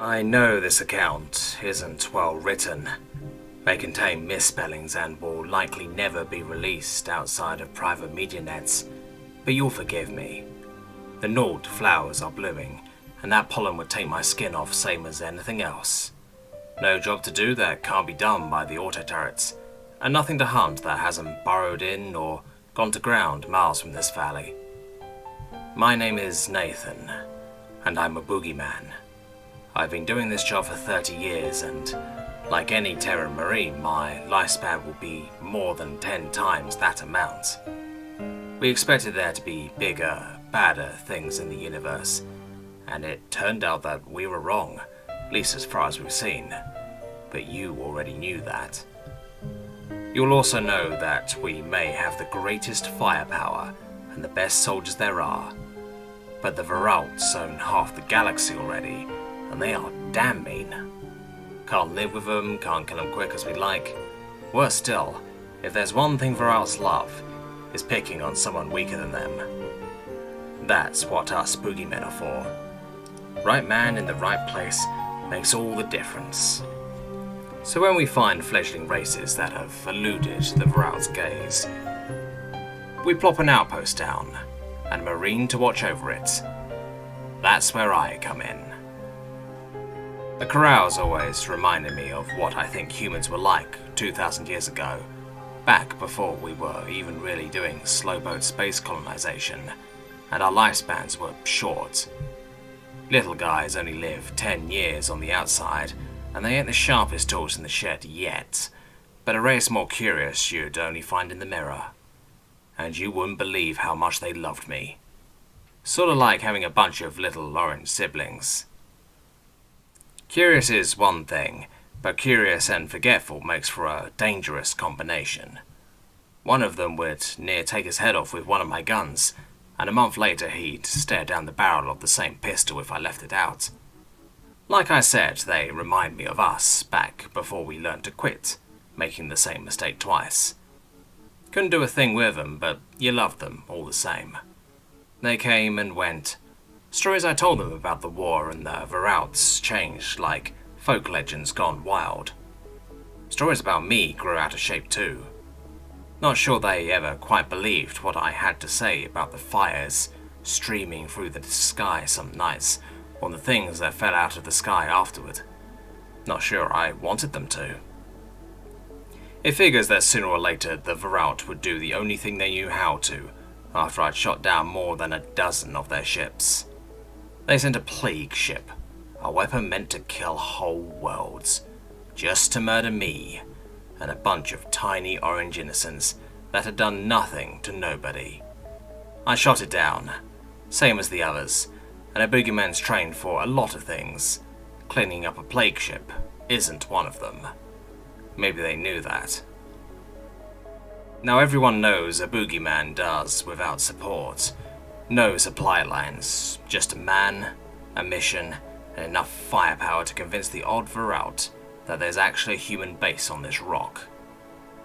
I know this account isn't well written. They contain misspellings and will likely never be released outside of private media nets, but you'll forgive me. The Nord flowers are blooming, and that pollen would take my skin off same as anything else. No job to do that can't be done by the auto turrets, and nothing to hunt that hasn't burrowed in or gone to ground miles from this valley. My name is Nathan, and I'm a boogeyman. I've been doing this job for 30 years, and like any Terran Marine, my lifespan will be more than 10 times that amount. We expected there to be bigger, badder things in the universe, and it turned out that we were wrong, at least as far as we've seen. But you already knew that. You'll also know that we may have the greatest firepower and the best soldiers there are, but the Varalts own half the galaxy already, and they are damn mean. Can't live with them, can't kill them quick as we like. Worse still, if there's one thing Varalts love, is picking on someone weaker than them. That's what us boogeymen are for. Right man in the right place makes all the difference. So when we find fledgling races that have eluded the Varalt's gaze, we plop an outpost down, and a Marine to watch over it. That's where I come in. The corrals always reminded me of what I think humans were like 2,000 years ago, back before we were even really doing slow-boat space colonization, and our lifespans were short. Little guys only live 10 years on the outside, and they ain't the sharpest tools in the shed yet, but a race more curious you'd only find in the mirror. And you wouldn't believe how much they loved me. Sort of like having a bunch of little orange siblings. Curious is one thing, but curious and forgetful makes for a dangerous combination. One of them would near take his head off with one of my guns, and a month later he'd stare down the barrel of the same pistol if I left it out. Like I said, they remind me of us back before we learned to quit, making the same mistake twice. Couldn't do a thing with them, but you loved them all the same. They came and went. Stories I told them about the war and the Varalts changed like folk legends gone wild. Stories about me grew out of shape too. Not sure they ever quite believed what I had to say about the fires streaming through the sky some nights, or the things that fell out of the sky afterward. Not sure I wanted them to. It figures that sooner or later the Varalt would do the only thing they knew how to, after I'd shot down more than a dozen of their ships. They sent a plague ship, a weapon meant to kill whole worlds, just to murder me, and a bunch of tiny orange innocents that had done nothing to nobody. I shot it down, same as the others, and a boogeyman's trained for a lot of things. Cleaning up a plague ship isn't one of them. Maybe they knew that. Now everyone knows a boogeyman does without support. No supply lines, just a man, a mission, and enough firepower to convince the odd Varalt that there's actually a human base on this rock.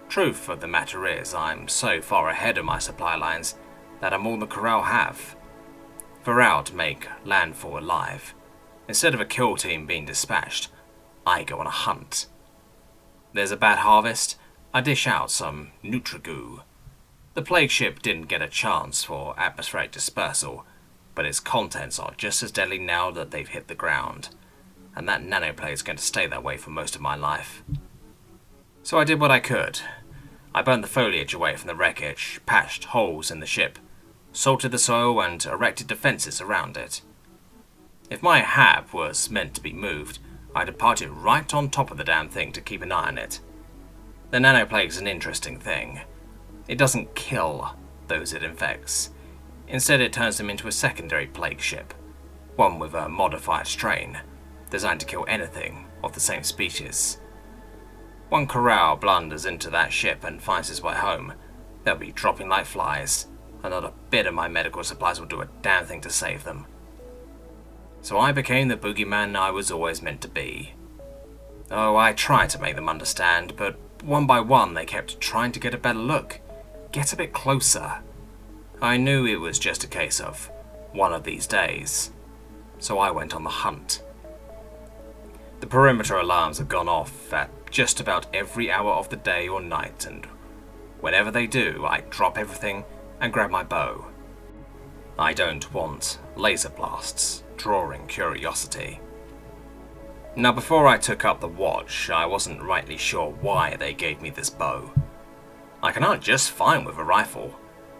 Truth of the matter is, I'm so far ahead of my supply lines that I'm all the corral have. Varalt make landfall alive. Instead of a kill team being dispatched, I go on a hunt. There's a bad harvest, I dish out some Nutrigoo. The plague ship didn't get a chance for atmospheric dispersal, but its contents are just as deadly now that they've hit the ground, and that nanoplate is going to stay that way for most of my life. So I did what I could. I burnt the foliage away from the wreckage, patched holes in the ship, salted the soil and erected defences around it. If my hab was meant to be moved, I'd have parked it right on top of the damn thing to keep an eye on it. The nanoplague's an interesting thing. It doesn't kill those it infects. Instead it turns them into a secondary plague ship, one with a modified strain, designed to kill anything of the same species. One corral blunders into that ship and finds its way home, they'll be dropping like flies, and not a bit of my medical supplies will do a damn thing to save them. So I became the boogeyman I was always meant to be. Oh, I tried to make them understand, but one by one they kept trying to get a better look, get a bit closer. I knew it was just a case of one of these days, so I went on the hunt. The perimeter alarms have gone off at just about every hour of the day or night, and whenever they do, I drop everything and grab my bow. I don't want laser blasts drawing curiosity. Now, before I took up the watch, I wasn't rightly sure why they gave me this bow. I can hunt just fine with a rifle,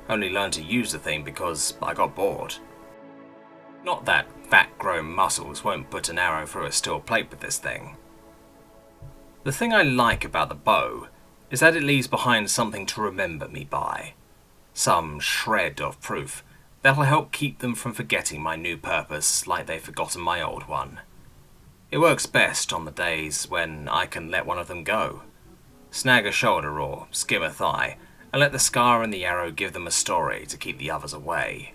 only learned to use the thing because I got bored. Not that fat-grown muscles won't put an arrow through a steel plate with this thing. The thing I like about the bow is that it leaves behind something to remember me by. Some shred of proof that'll help keep them from forgetting my new purpose like they've forgotten my old one. It works best on the days when I can let one of them go. Snag a shoulder or skim a thigh, and let the scar and the arrow give them a story to keep the others away.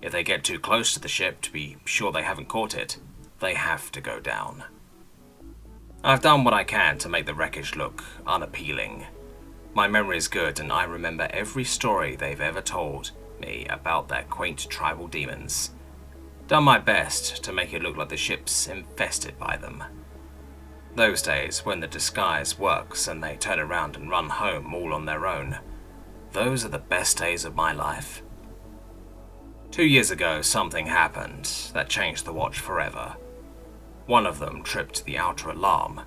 If they get too close to the ship to be sure they haven't caught it, they have to go down. I've done what I can to make the wreckage look unappealing. My memory is good and I remember every story they've ever told me about their quaint tribal demons. Done my best to make it look like the ship's infested by them. Those days when the disguise works and they turn around and run home all on their own, those are the best days of my life. 2 years ago, something happened that changed the watch forever. One of them tripped the outer alarm,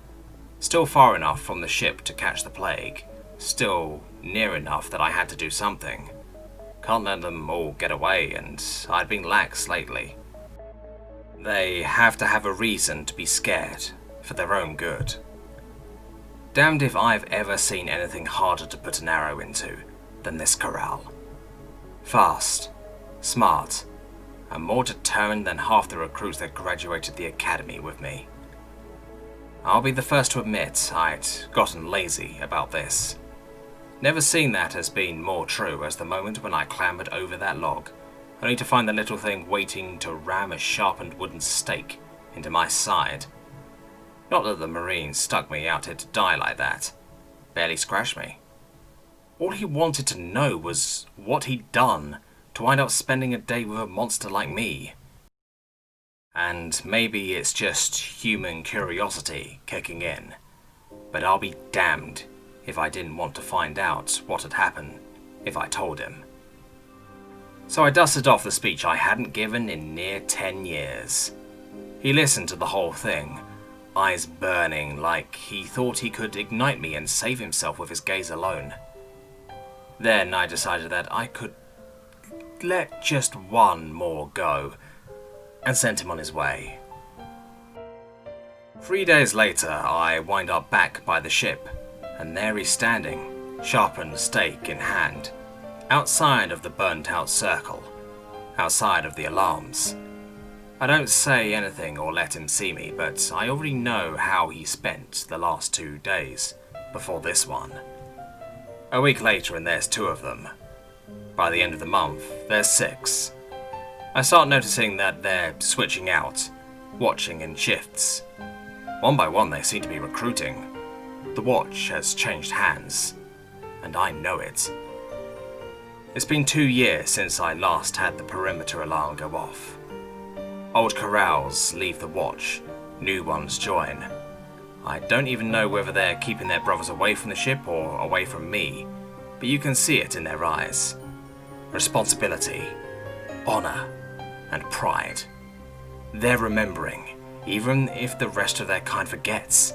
still far enough from the ship to catch the plague, still near enough that I had to do something. Can't let them all get away, and I'd been lax lately. They have to have a reason to be scared, for their own good. Damned if I've ever seen anything harder to put an arrow into than this corral. Fast, smart, and more determined than half the recruits that graduated the academy with me. I'll be the first to admit I'd gotten lazy about this. Never seen that as being more true as the moment when I clambered over that log, only to find the little thing waiting to ram a sharpened wooden stake into my side. Not that the Marine stuck me out here to die like that. Barely scratched me. All he wanted to know was what he'd done to wind up spending a day with a monster like me. And maybe it's just human curiosity kicking in, but I'll be damned if I didn't want to find out what had happened if I told him. So I dusted off the speech I hadn't given in near 10 years. He listened to the whole thing, eyes burning like he thought he could ignite me and save himself with his gaze alone. Then I decided that I could let just one more go, and sent him on his way. 3 days later, I wind up back by the ship, and there he's standing, sharpened stake in hand, outside of the burnt-out circle, outside of the alarms. I don't say anything or let him see me, but I already know how he spent the last 2 days before this one. A week later, and there's 2 of them. By the end of the month, there's 6. I start noticing that they're switching out, watching in shifts. One by one they seem to be recruiting. The watch has changed hands, and I know it. It's been 2 years since I last had the perimeter alarm go off. Old corrals leave the watch, new ones join. I don't even know whether they're keeping their brothers away from the ship or away from me, but you can see it in their eyes. Responsibility, honor, and pride. They're remembering, even if the rest of their kind forgets.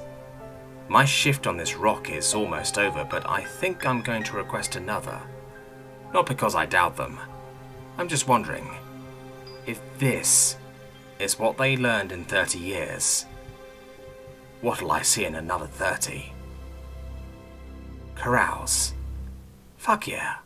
My shift on this rock is almost over, but I think I'm going to request another. Not because I doubt them. I'm just wondering if this is what they learned in 30 years. What'll I see in another 30? Corrals. Fuck yeah.